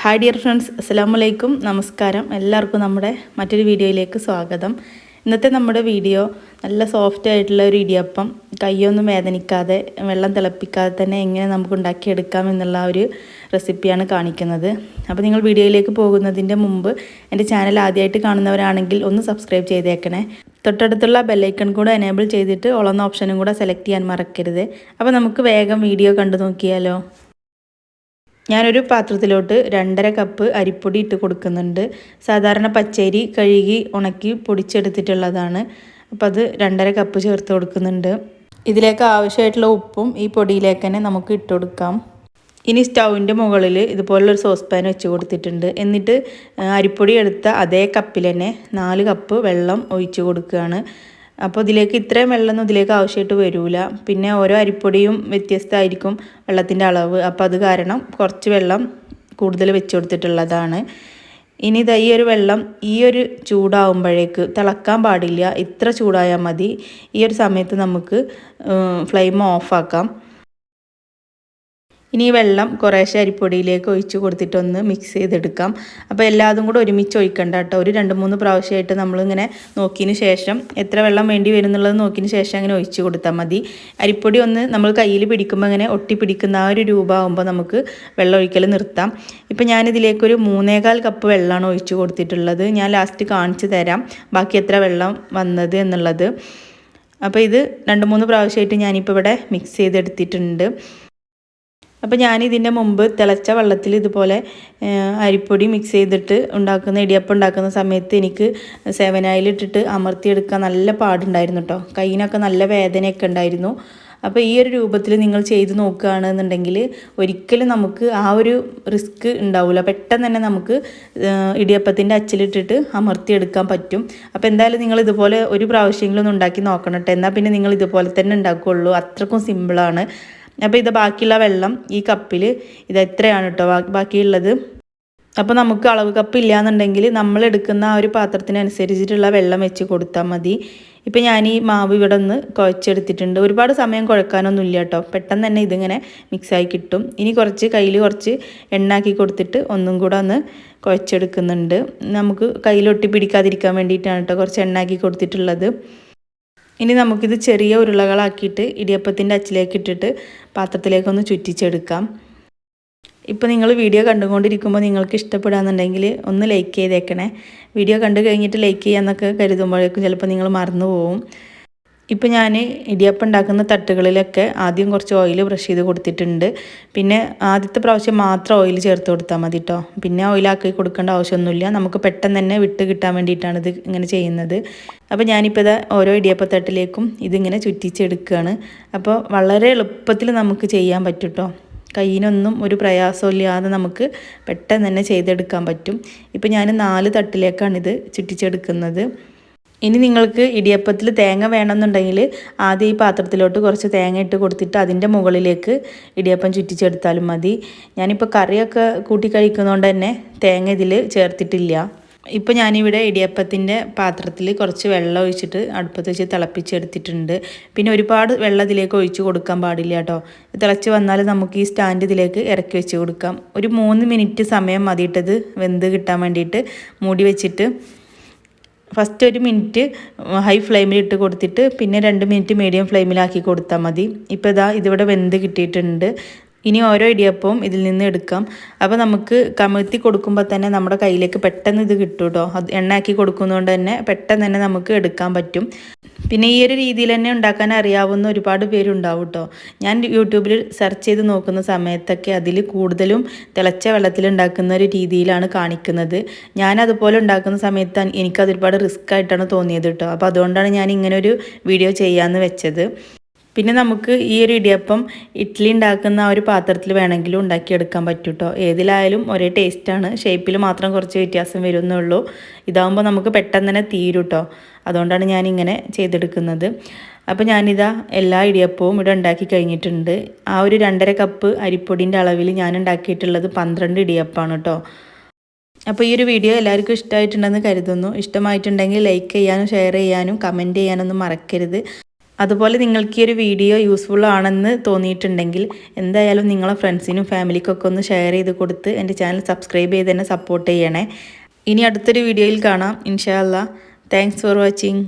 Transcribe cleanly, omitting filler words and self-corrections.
Hi dear friends, Assalamualaikum, Namaskaram. എല്ലാവർക്കും നമ്മുടെ മറ്റൊരു വീഡിയോയിലേക്ക് സ്വാഗതം. ഇന്നത്തെ നമ്മുടെ വീഡിയോ നല്ല സോഫ്റ്റ് ആയിട്ടുള്ള ഒരു ഇടിയപ്പം കൈയൊന്നും വേദനിക്കാതെ വെള്ളം തിളപ്പിക്കാതെ തന്നെ എങ്ങനെ നമുക്ക് ഉണ്ടാക്കി എടുക്കാം എന്നുള്ള ഒരു റെസിപ്പിയാണ് കാണിക്കുന്നത്. അപ്പോൾ നിങ്ങൾ വീഡിയോയിലേക്ക് പോകുന്നതിന്റെ മുമ്പ് എൻ്റെ ചാനൽ ആദ്യമായിട്ട് കാണുന്നവരാണെങ്കിൽ ഒന്ന് സബ്സ്ക്രൈബ് ചെയ്തേക്കണേ. തൊട്ടടുത്തുള്ള ബെൽ ഐക്കൺ കൂടെ എനേബിൾ ചെയ്തിട്ട് ഓൾ എന്ന ഓപ്ഷനും കൂടെ സെലക്ട് ചെയ്യാൻ മറക്കരുത്. അപ്പോൾ നമുക്ക് വേഗം വീഡിയോ കണ്ടു നോക്കിയാലോ. ഞാനൊരു പാത്രത്തിലോട്ട് 2.5 കപ്പ് അരിപ്പൊടി ഇട്ട് കൊടുക്കുന്നുണ്ട്. സാധാരണ പച്ചരി കഴുകി ഉണക്കി പൊടിച്ചെടുത്തിട്ടുള്ളതാണ്. അപ്പോൾ അത് 2.5 കപ്പ് ചേർത്ത് കൊടുക്കുന്നുണ്ട്. ഇതിലേക്ക് ആവശ്യമായിട്ടുള്ള ഉപ്പും ഈ പൊടിയിലേക്ക് തന്നെ നമുക്ക് ഇട്ട് കൊടുക്കാം. ഇനി സ്റ്റൗവിൻ്റെ മുകളിൽ ഇതുപോലുള്ളൊരു സോസ് പാൻ വെച്ച് കൊടുത്തിട്ടുണ്ട്. എന്നിട്ട് അരിപ്പൊടി എടുത്ത അതേ കപ്പിൽ തന്നെ 4 കപ്പ് വെള്ളം ഒഴിച്ച് കൊടുക്കുകയാണ്. അപ്പോൾ ഇതിലേക്ക് ഇത്രയും വെള്ളമൊന്നും ഇതിലേക്ക് ആവശ്യമായിട്ട് വരില്ല. പിന്നെ ഓരോ അരിപ്പൊടിയും വ്യത്യസ്തമായിരിക്കും വെള്ളത്തിൻ്റെ അളവ്. അപ്പോൾ അത് കാരണം കുറച്ച് വെള്ളം കൂടുതൽ വെച്ച് കൊടുത്തിട്ടുള്ളതാണ്. ഇനി ഈ ഒരു വെള്ളം ഈ ഒരു ചൂടാവുമ്പോഴേക്ക് തിളക്കാൻ പാടില്ല, ഇത്ര ചൂടായാൽ മതി. ഈ ഒരു സമയത്ത് നമുക്ക് ഫ്ലെയിം ഓഫാക്കാം. ഇനി ഈ വെള്ളം കുറേശ്ശെ അരിപ്പൊടിയിലേക്ക് ഒഴിച്ച് കൊടുത്തിട്ടൊന്ന് മിക്സ് ചെയ്തെടുക്കാം. അപ്പോൾ എല്ലാതും കൂടെ ഒരുമിച്ച് ഒഴിക്കണ്ട കേട്ടോ. ഒരു 2-3 പ്രാവശ്യമായിട്ട് നമ്മളിങ്ങനെ നോക്കിയതിന് ശേഷം എത്ര വെള്ളം വേണ്ടി വരും എന്നുള്ളത് നോക്കിയതിന് ശേഷം അങ്ങനെ ഒഴിച്ച് കൊടുത്താൽ മതി. അരിപ്പൊടി ഒന്ന് നമ്മൾ കയ്യിൽ പിടിക്കുമ്പോൾ അങ്ങനെ ഒട്ടി പിടിക്കുന്ന ആ ഒരു രൂപമാകുമ്പോൾ നമുക്ക് വെള്ളം ഒഴിക്കൽ നിർത്താം. ഇപ്പോൾ ഞാനിതിലേക്കൊരു 3.25 കപ്പ് വെള്ളമാണ് ഒഴിച്ച് കൊടുത്തിട്ടുള്ളത്. ഞാൻ ലാസ്റ്റ് കാണിച്ച് തരാം ബാക്കി എത്ര വെള്ളം വന്നത് എന്നുള്ളത്. അപ്പോൾ ഇത് 2-3 പ്രാവശ്യമായിട്ട് ഞാനിപ്പോൾ ഇവിടെ മിക്സ് ചെയ്തെടുത്തിട്ടുണ്ട്. അപ്പോൾ ഞാനിതിൻ്റെ മുമ്പ് തിളച്ച വെള്ളത്തിൽ ഇതുപോലെ അരിപ്പൊടി മിക്സ് ചെയ്തിട്ട് ഇടിയപ്പം ഉണ്ടാക്കുന്ന സമയത്ത് എനിക്ക് 7 ഓയിൽ ഇട്ടിട്ട് അമർത്തിയെടുക്കാൻ നല്ല പാടുണ്ടായിരുന്നു കേട്ടോ. കയ്യിനൊക്കെ നല്ല വേദനയൊക്കെ ഉണ്ടായിരുന്നു. അപ്പോൾ ഈ ഒരു രൂപത്തിൽ നിങ്ങൾ ചെയ്ത് നോക്കുകയാണെന്നുണ്ടെങ്കിൽ ഒരിക്കലും നമുക്ക് ആ ഒരു റിസ്ക് ഉണ്ടാവില്ല. പെട്ടെന്ന് തന്നെ നമുക്ക് ഇടിയപ്പത്തിൻ്റെ അച്ചിലിട്ടിട്ട് അമർത്തിയെടുക്കാൻ പറ്റും. അപ്പോൾ എന്തായാലും നിങ്ങൾ ഇതുപോലെ ഒരു പ്രാവശ്യമെങ്കിലും ഒന്ന് ഉണ്ടാക്കി നോക്കണം കേട്ടോ. എന്നാൽ പിന്നെ നിങ്ങൾ ഇതുപോലെ തന്നെ ഉണ്ടാക്കുകയുള്ളൂ. അത്രക്കും സിമ്പിളാണ്. അപ്പോൾ ഇത് ബാക്കിയുള്ള വെള്ളം ഈ കപ്പിൽ ഇത് എത്രയാണ് കേട്ടോ ബാക്കിയുള്ളത്. അപ്പോൾ നമുക്ക് അളവ് കപ്പ് ഇല്ലയെന്നുണ്ടെങ്കിൽ നമ്മൾ എടുക്കുന്ന ആ ഒരു പാത്രത്തിനനുസരിച്ചിട്ടുള്ള വെള്ളം വെച്ച് കൊടുത്താൽ മതി. ഇപ്പോൾ ഞാൻ ഈ മാവ് ഇവിടെ ഒന്ന് കുഴച്ചെടുത്തിട്ടുണ്ട്. ഒരുപാട് സമയം കുഴക്കാനൊന്നും ഇല്ല കേട്ടോ. പെട്ടെന്ന് തന്നെ ഇതിങ്ങനെ മിക്സായി കിട്ടും. ഇനി കയ്യിൽ കുറച്ച് എണ്ണാക്കി കൊടുത്തിട്ട് ഒന്നും കൂടെ ഒന്ന് കുഴച്ചെടുക്കുന്നുണ്ട്. നമുക്ക് കയ്യിലൊട്ടി പിടിക്കാതിരിക്കാൻ വേണ്ടിയിട്ടാണ് കേട്ടോ കുറച്ച് എണ്ണാക്കി കൊടുത്തിട്ടുള്ളത്. ഇനി നമുക്കിത് ചെറിയ ഉരുളകളാക്കിയിട്ട് ഇടിയപ്പത്തിൻ്റെ അച്ചിലേക്ക് ഇട്ടിട്ട് പാത്രത്തിലേക്കൊന്ന് ചുറ്റിച്ചെടുക്കാം. ഇപ്പോൾ നിങ്ങൾ വീഡിയോ കണ്ടുകൊണ്ടിരിക്കുമ്പോൾ നിങ്ങൾക്ക് ഇഷ്ടപ്പെടുകയെന്നുണ്ടെങ്കിൽ ഒന്ന് ലൈക്ക് ചെയ്തേക്കണേ. വീഡിയോ കണ്ടു കഴിഞ്ഞിട്ട് ലൈക്ക് ചെയ്യാമെന്നൊക്കെ കരുതുമ്പോഴേക്കും ചിലപ്പോൾ നിങ്ങൾ മറന്നു പോകും. ഇപ്പോൾ ഞാൻ ഇടിയപ്പം ഉണ്ടാക്കുന്ന തട്ടുകളിലൊക്കെ ആദ്യം കുറച്ച് ഓയിൽ ബ്രഷ് ചെയ്ത് കൊടുത്തിട്ടുണ്ട്. പിന്നെ ആദ്യത്തെ പ്രാവശ്യം മാത്രം ഓയിൽ ചേർത്ത് കൊടുത്താൽ മതി കേട്ടോ. പിന്നെ ഓയിലാക്കി കൊടുക്കേണ്ട ആവശ്യമൊന്നുമില്ല. നമുക്ക് പെട്ടെന്ന് തന്നെ വിട്ട് കിട്ടാൻ വേണ്ടിയിട്ടാണ് ഇത് ഇങ്ങനെ ചെയ്യുന്നത്. അപ്പോൾ ഞാനിപ്പോൾ ഇതാ ഓരോ ഇടിയപ്പത്തട്ടിലേക്കും ഇതിങ്ങനെ ചുറ്റിച്ചെടുക്കുകയാണ്. അപ്പോൾ വളരെ എളുപ്പത്തിൽ നമുക്ക് ചെയ്യാൻ പറ്റും കേട്ടോ. കയ്യിനൊന്നും ഒരു പ്രയാസമില്ലാതെ നമുക്ക് പെട്ടെന്ന് തന്നെ ചെയ്തെടുക്കാൻ പറ്റും. ഇപ്പോൾ ഞാൻ 4 തട്ടിലേക്കാണ് ഇത് ചുറ്റിച്ചെടുക്കുന്നത്. ഇനി നിങ്ങൾക്ക് ഇടിയപ്പത്തിൽ തേങ്ങ വേണമെന്നുണ്ടെങ്കിൽ ആദ്യം ഈ പാത്രത്തിലോട്ട് കുറച്ച് തേങ്ങ ഇട്ട് കൊടുത്തിട്ട് അതിൻ്റെ മുകളിലേക്ക് ഇടിയപ്പം ചുറ്റിച്ചെടുത്താലും മതി. ഞാനിപ്പോൾ കറിയൊക്കെ കൂട്ടി കഴിക്കുന്നതുകൊണ്ട് തന്നെ തേങ്ങ ഇതിൽ ചേർത്തിട്ടില്ല. ഇപ്പോൾ ഞാനിവിടെ ഇടിയപ്പത്തിൻ്റെ പാത്രത്തിൽ കുറച്ച് വെള്ളം ഒഴിച്ചിട്ട് അടുപ്പത്ത് വെച്ച് തിളപ്പിച്ചെടുത്തിട്ടുണ്ട്. പിന്നെ ഒരുപാട് വെള്ളം ഇതിലേക്ക് ഒഴിച്ച് കൊടുക്കാൻ പാടില്ല കേട്ടോ. തിളച്ച് വന്നാൽ നമുക്ക് ഈ സ്റ്റാൻഡ് ഇതിലേക്ക് ഇറക്കി വെച്ച് കൊടുക്കാം. ഒരു 3 മിനിറ്റ് സമയം മതിയിട്ടത് വെന്ത് കിട്ടാൻ വേണ്ടിയിട്ട് മൂടി വെച്ചിട്ട് ഫസ്റ്റ് 1 മിനിറ്റ് ഹൈ ഫ്ലെയിമിൽ ഇട്ട് കൊടുത്തിട്ട് പിന്നെ 2 മിനിറ്റ് മീഡിയം ഫ്ലെയിമിലാക്കി കൊടുത്താൽ മതി. ഇപ്പോൾ ഇതിവിടെ വെന്ത് കിട്ടിയിട്ടുണ്ട്. ഇനി ഓരോ ഇടിയപ്പവും ഇതിൽ നിന്ന് എടുക്കാം. അപ്പോൾ നമുക്ക് കമഴ്ത്തി കൊടുക്കുമ്പോൾ തന്നെ നമ്മുടെ കയ്യിലേക്ക് പെട്ടെന്ന് ഇത് കിട്ടും കേട്ടോ. അത് എണ്ണയാക്കി കൊടുക്കുന്നതുകൊണ്ട് തന്നെ പെട്ടെന്ന് തന്നെ നമുക്ക് എടുക്കാൻ പറ്റും. പിന്നെ ഈ ഒരു രീതിയിൽ തന്നെ ഉണ്ടാക്കാൻ അറിയാവുന്ന ഒരുപാട് പേരുണ്ടാവും കേട്ടോ. ഞാൻ യൂട്യൂബിൽ സെർച്ച് ചെയ്ത് നോക്കുന്ന സമയത്തൊക്കെ അതിൽ കൂടുതലും തിളച്ച വെള്ളത്തിൽ ഉണ്ടാക്കുന്ന ഒരു രീതിയിലാണ് കാണിക്കുന്നത്. ഞാനതുപോലെ ഉണ്ടാക്കുന്ന സമയത്ത് എനിക്കത് ഒരുപാട് റിസ്ക് ആയിട്ടാണ് തോന്നിയത് കേട്ടോ. അപ്പോൾ അതുകൊണ്ടാണ് ഞാൻ ഇങ്ങനൊരു വീഡിയോ ചെയ്യാമെന്ന് വെച്ചത്. പിന്നെ നമുക്ക് ഈ ഒരു ഇടിയപ്പം ഇഡ്ഡലി ഉണ്ടാക്കുന്ന ആ ഒരു പാത്രത്തിൽ വേണമെങ്കിലും ഉണ്ടാക്കിയെടുക്കാൻ പറ്റും കേട്ടോ. ഏതിലായാലും ഒരേ ടേസ്റ്റാണ്. ഷേപ്പിൽ മാത്രം കുറച്ച് വ്യത്യാസം വരുന്നുള്ളൂ. ഇതാകുമ്പോൾ നമുക്ക് പെട്ടെന്ന് തന്നെ തീരും കേട്ടോ. അതുകൊണ്ടാണ് ഞാനിങ്ങനെ ചെയ്തെടുക്കുന്നത്. അപ്പോൾ ഞാനിതാ എല്ലാ ഇടിയപ്പവും ഇവിടെ ഉണ്ടാക്കി കഴിഞ്ഞിട്ടുണ്ട്. ആ ഒരു 2.5 കപ്പ് അരിപ്പൊടിൻ്റെ അളവിൽ ഞാൻ ഉണ്ടാക്കിയിട്ടുള്ളത് 12 ഇടിയപ്പമാണ് കേട്ടോ. അപ്പോൾ ഈ ഒരു വീഡിയോ എല്ലാവർക്കും ഇഷ്ടമായിട്ടുണ്ടെന്ന് കരുതുന്നു. ഇഷ്ടമായിട്ടുണ്ടെങ്കിൽ ലൈക്ക് ചെയ്യാനും ഷെയർ ചെയ്യാനും കമൻറ്റ് ചെയ്യാനൊന്നും മറക്കരുത്. അതുപോലെ നിങ്ങൾക്ക് ഈ ഒരു വീഡിയോ യൂസ്ഫുൾ ആണെന്ന് തോന്നിയിട്ടുണ്ടെങ്കിൽ എന്തായാലും നിങ്ങളെ ഫ്രണ്ട്സിനും ഫാമിലിക്കൊക്കെ ഒന്ന് ഷെയർ ചെയ്ത് കൊടുത്ത് എൻ്റെ ചാനൽ സബ്സ്ക്രൈബ് ചെയ്ത് തന്നെ സപ്പോർട്ട് ചെയ്യണേ. ഇനി അടുത്തൊരു വീഡിയോയിൽ കാണാം ഇൻഷാ അല്ലാ. Thanks for watching.